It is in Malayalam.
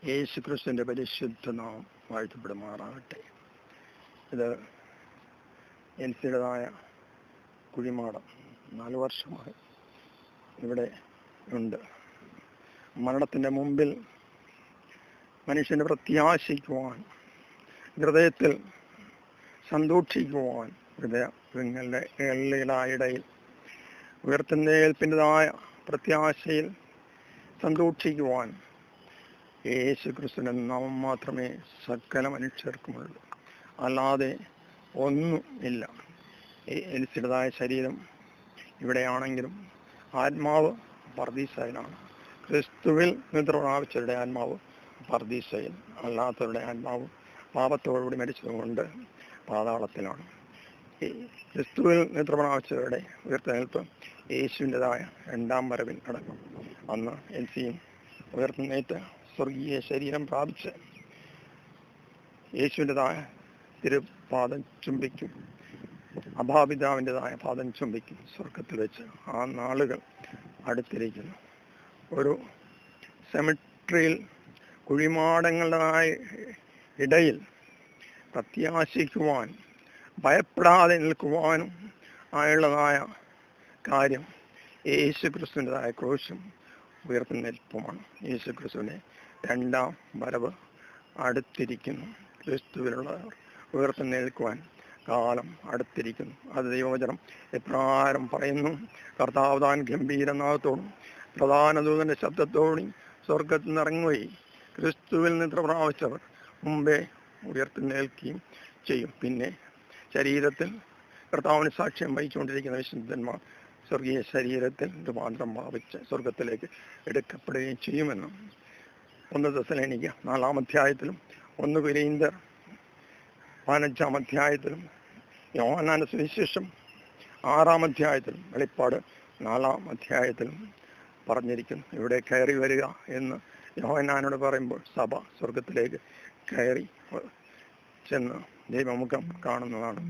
യേശു ക്രിസ്തുവിൻ്റെ പരിശുദ്ധ നാമം വാഴ്ത്തപ്പെടുമാറാകട്ടെ. ഇത് എൻസിയുടേതായ കുഴിമാടം 4 വർഷമായി ഇവിടെ ഉണ്ട്. മരണത്തിൻ്റെ മുമ്പിൽ മനുഷ്യന് പ്രത്യാശിക്കുവാൻ, ഹൃദയത്തിൽ സന്തോഷിക്കുവാൻ, ഹൃദയങ്ങളുടെ ഇടയിൽ ഉയർത്തുന്നേൽപ്പിൻ്റെതായ പ്രത്യാശയിൽ സന്തോഷിക്കുവാൻ യേശു ക്രിസ്തുവിൻ്റെ നാമം മാത്രമേ സകല മനുഷ്യർക്കുമുള്ളൂ. അല്ലാതെ ഒന്നും ഇല്ല. എലിസിയുടേതായ ശരീരം ഇവിടെയാണെങ്കിലും ആത്മാവ് പർദീസയിലാണ്. ക്രിസ്തുവിൽ നിദ്ര പ്രാപിച്ചവരുടെ ആത്മാവ് പർദീസയിൽ, അല്ലാത്തവരുടെ ആത്മാവ് പാപത്തോടുകൂടി മരിച്ചതുകൊണ്ട് പാതാളത്തിലാണ്. ക്രിസ്തുവിൽ നിദ്ര പ്രാപിച്ചവരുടെ ഉയർത്തെഴുന്നേൽപ്പ് യേശുവിൻ്റെതായ 2ാം വരവിൽ നടക്കും. അന്ന് എൽസിയും ഉയർത്തുന്നേറ്റ് സ്വർഗീയ ശരീരം പ്രാപിച്ച് യേശുവിൻ്റെതായ തിരുപാദം ചുംബിക്കും, അഭാപിതാവിൻ്റെതായ പാദം ചുംബിക്കും സ്വർഗത്തിൽ വെച്ച്. ആ നാളുകൾ അടുത്തിരിക്കുന്നു. ഒരു സെമിട്രിയിൽ കുഴിമാടങ്ങളുടേതായ ഇടയിൽ പ്രത്യാശിക്കുവാൻ, ഭയപ്പെടാതെ നിൽക്കുവാനും ആയുള്ളതായ കാര്യം യേശു ക്രിസ്തുവിൻ്റെതായ ക്രൂശും ഉയർത്തുന്നേൽപ്പുമാണ്. യേശു ക്രിസ്തുവിനെ 2ാം വരവ് അടുത്തിരിക്കുന്നു. ക്രിസ്തുവിലുള്ളവർ ഉയർത്തുന്നേൽക്കുവാൻ കാലം അടുത്തിരിക്കുന്നു. അത് ദൈവവചനം എപ്രകാരം പറയുന്നു: കർത്താവ് താൻ ഗംഭീരനാദത്തോടും പ്രധാന ദൂതന്റെ ശബ്ദത്തോടും സ്വർഗത്തിൽ നിന്നിറങ്ങുകയും ക്രിസ്തുവിൽ നിദ്ര പ്രാപിച്ചവർ മുമ്പേ ഉയർത്തുന്നേൽക്കുകയും ചെയ്യും. പിന്നെ ശരീരത്തിൽ കർത്താവിന് സാക്ഷ്യം വഹിച്ചുകൊണ്ടിരിക്കുന്ന വിശുദ്ധന്മാർ സ്വർഗീയ ശരീരത്തിൽ രൂപാന്തരം പ്രാപിച്ച് സ്വർഗത്തിലേക്ക് എടുക്കപ്പെടുകയും ചെയ്യുമെന്നും 1 തെസ്സലോനിക്ക 4-ാം അധ്യായത്തിലും 1 കൊരിന്ത്യർ 15-ാം അധ്യായത്തിലും യോഹന്നാന്റെ സുവിശേഷം 6-ാം അധ്യായത്തിലും വെളിപ്പാട് 4-ാം അധ്യായത്തിലും പറഞ്ഞിരിക്കുന്നു. ഇവിടെ കയറി വരിക എന്ന് യോഹന്നാനോട് പറയുമ്പോൾ സഭ സ്വർഗത്തിലേക്ക് കയറി ചെന്ന് ദൈവമുഖം കാണുന്നതാണ്.